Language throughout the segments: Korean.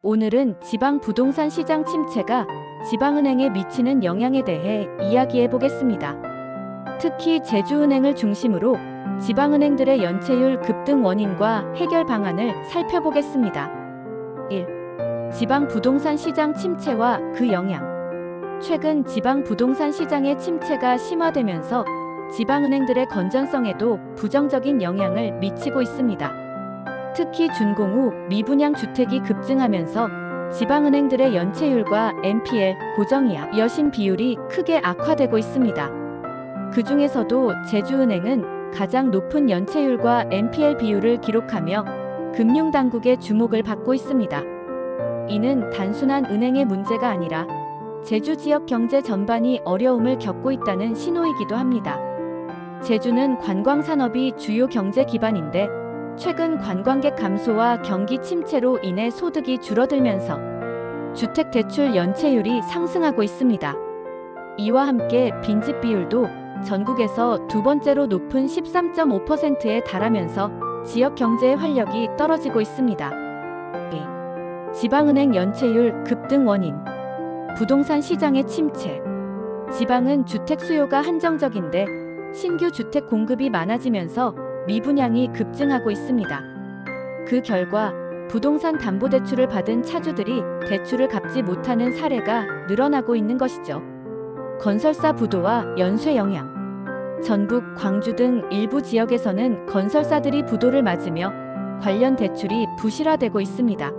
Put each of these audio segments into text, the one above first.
오늘은 지방 부동산 시장 침체가 지방은행에 미치는 영향에 대해 이야기해 보겠습니다. 특히 제주은행을 중심으로 지방은행들의 연체율 급등 원인과 해결 방안을 살펴보겠습니다. 1. 지방 부동산 시장 침체와 그 영향. 최근 지방 부동산 시장의 침체가 심화되면서 지방은행들의 건전성에도 부정적인 영향을 미치고 있습니다. 특히 준공후 미분양 주택이 급증하면서 지방은행들의 연체율과 NPL, 고정이자 여신 비율이 크게 악화되고 있습니다. 그 중에서도 제주은행은 가장 높은 연체율과 NPL 비율을 기록하며 금융당국의 주목을 받고 있습니다. 이는 단순한 은행의 문제가 아니라 제주 지역 경제 전반이 어려움을 겪고 있다는 신호이기도 합니다. 제주는 관광산업이 주요 경제 기반인데 최근 관광객 감소와 경기 침체로 인해 소득이 줄어들면서 주택대출 연체율이 상승하고 있습니다. 이와 함께 빈집 비율도 전국에서 두 번째로 높은 13.5%에 달하면서 지역 경제의 활력이 떨어지고 있습니다. 지방은행 연체율 급등 원인. 부동산 시장의 침체. 지방은 주택 수요가 한정적인데 신규 주택 공급이 많아지면서 미분양이 급증하고 있습니다. 그 결과 부동산 담보대출을 받은 차주들이 대출을 갚지 못하는 사례가 늘어나고 있는 것이죠. 건설사 부도와 연쇄 영향. 전북, 광주 등 일부 지역에서는 건설사들이 부도를 맞으며 관련 대출이 부실화되고 있습니다.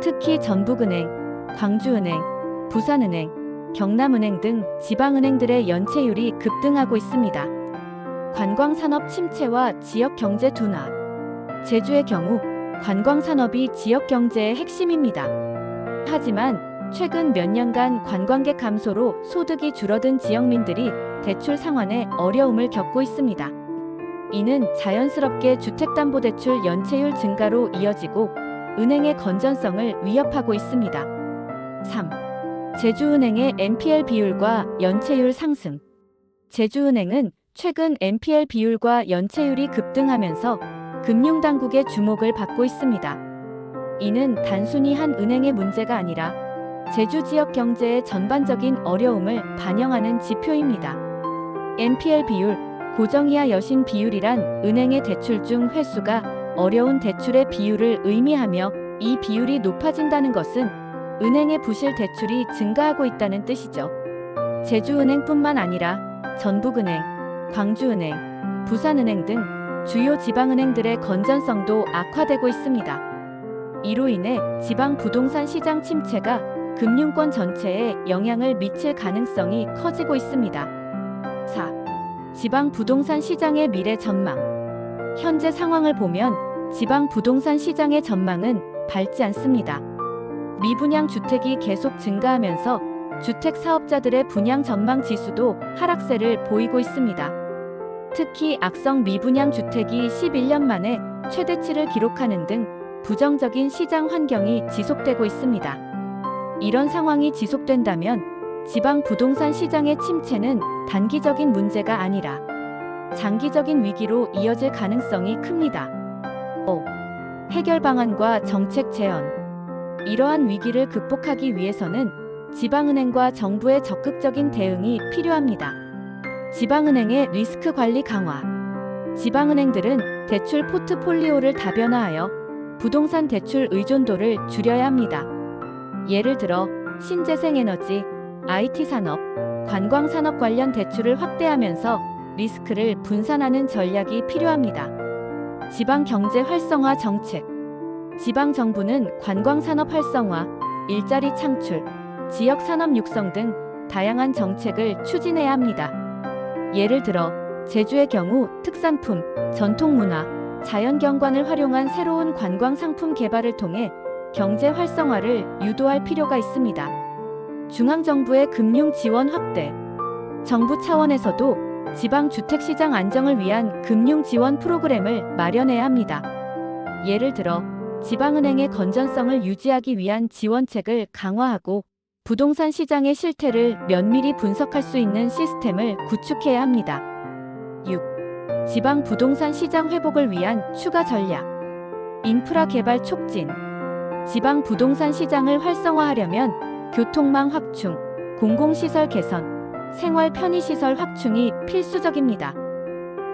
특히 전북은행, 광주은행, 부산은행, 경남은행 등 지방은행들의 연체율이 급등하고 있습니다. 관광산업 침체와 지역 경제 둔화. 제주의 경우 관광산업이 지역 경제의 핵심입니다. 하지만 최근 몇 년간 관광객 감소로 소득이 줄어든 지역민들이 대출 상환에 어려움을 겪고 있습니다. 이는 자연스럽게 주택담보대출 연체율 증가로 이어지고 은행의 건전성을 위협하고 있습니다. 3. 제주은행의 NPL 비율과 연체율 상승. 제주은행은 최근 NPL 비율과 연체율이 급등하면서 금융당국의 주목을 받고 있습니다. 이는 단순히 한 은행의 문제가 아니라 제주 지역 경제의 전반적인 어려움을 반영하는 지표입니다. NPL 비율, 고정이자 여신 비율이란 은행의 대출 중 회수가 어려운 대출의 비율을 의미하며 이 비율이 높아진다는 것은 은행의 부실 대출이 증가하고 있다는 뜻이죠. 제주은행뿐만 아니라 전북은행, 광주은행, 부산은행 등 주요 지방은행들의 건전성도 악화되고 있습니다. 이로 인해 지방 부동산 시장 침체가 금융권 전체에 영향을 미칠 가능성이 커지고 있습니다. 4. 지방 부동산 시장의 미래 전망. 현재 상황을 보면 지방 부동산 시장의 전망은 밝지 않습니다. 미분양 주택이 계속 증가하면서 주택 사업자들의 분양 전망 지수도 하락세를 보이고 있습니다. 특히 악성 미분양 주택이 11년 만에 최대치를 기록하는 등 부정적인 시장 환경이 지속되고 있습니다. 이런 상황이 지속된다면 지방 부동산 시장의 침체는 단기적인 문제가 아니라 장기적인 위기로 이어질 가능성이 큽니다. 5. 해결 방안과 정책 제언. 이러한 위기를 극복하기 위해서는 지방은행과 정부의 적극적인 대응이 필요합니다. 지방은행의 리스크 관리 강화. 지방은행들은 대출 포트폴리오를 다변화하여 부동산 대출 의존도를 줄여야 합니다. 예를 들어 신재생에너지, IT산업, 관광산업 관련 대출을 확대하면서 리스크를 분산하는 전략이 필요합니다. 지방경제 활성화 정책. 지방정부는 관광산업 활성화, 일자리 창출, 지역산업 육성 등 다양한 정책을 추진해야 합니다. 예를 들어 제주의 경우 특산품, 전통문화, 자연경관을 활용한 새로운 관광상품 개발을 통해 경제 활성화를 유도할 필요가 있습니다. 중앙정부의 금융 지원 확대. 정부 차원에서도 지방 주택시장 안정을 위한 금융 지원 프로그램을 마련해야 합니다. 예를 들어 지방은행의 건전성을 유지하기 위한 지원책을 강화하고 부동산 시장의 실태를 면밀히 분석할 수 있는 시스템을 구축해야 합니다. 6. 지방 부동산 시장 회복을 위한 추가 전략. 인프라 개발 촉진. 지방 부동산 시장을 활성화하려면 교통망 확충, 공공시설 개선, 생활 편의시설 확충이 필수적입니다.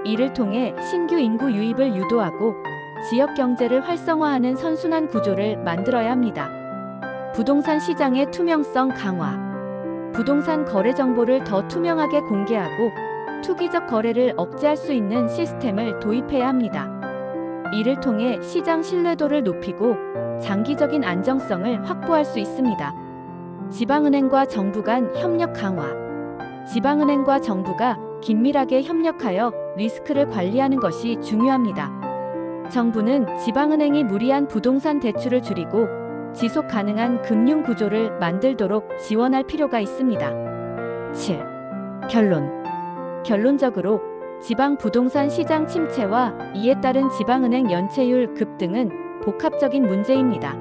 이를 통해 신규 인구 유입을 유도하고 지역 경제를 활성화하는 선순환 구조를 만들어야 합니다. 부동산 시장의 투명성 강화. 부동산 거래 정보를 더 투명하게 공개하고 투기적 거래를 억제할 수 있는 시스템을 도입해야 합니다. 이를 통해 시장 신뢰도를 높이고 장기적인 안정성을 확보할 수 있습니다. 지방은행과 정부 간 협력 강화. 지방은행과 정부가 긴밀하게 협력하여 리스크를 관리하는 것이 중요합니다. 정부는 지방은행이 무리한 부동산 대출을 줄이고 지속 가능한 금융 구조를 만들도록 지원할 필요가 있습니다. 7. 결론적으로 지방 부동산 시장 침체와 이에 따른 지방은행 연체율 급등은 복합적인 문제입니다.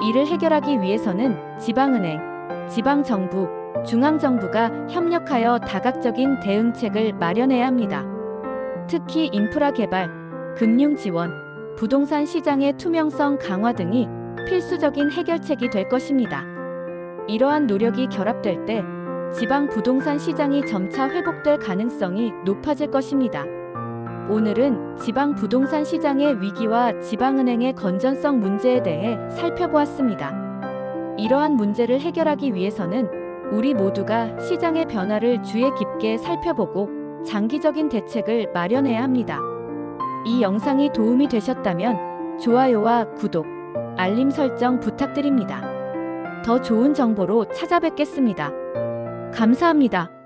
이를 해결하기 위해서는 지방은행, 지방정부, 중앙정부가 협력하여 다각적인 대응책을 마련해야 합니다. 특히 인프라 개발, 금융 지원, 부동산 시장의 투명성 강화 등이 필수적인 해결책이 될 것입니다. 이러한 노력이 결합될 때 지방 부동산 시장이 점차 회복될 가능성이 높아질 것입니다. 오늘은 지방 부동산 시장의 위기와 지방은행의 건전성 문제에 대해 살펴보았습니다. 이러한 문제를 해결하기 위해서는 우리 모두가 시장의 변화를 주의 깊게 살펴보고 장기적인 대책을 마련해야 합니다. 이 영상이 도움이 되셨다면 좋아요와 구독, 알림 설정 부탁드립니다. 더 좋은 정보로 찾아뵙겠습니다. 감사합니다.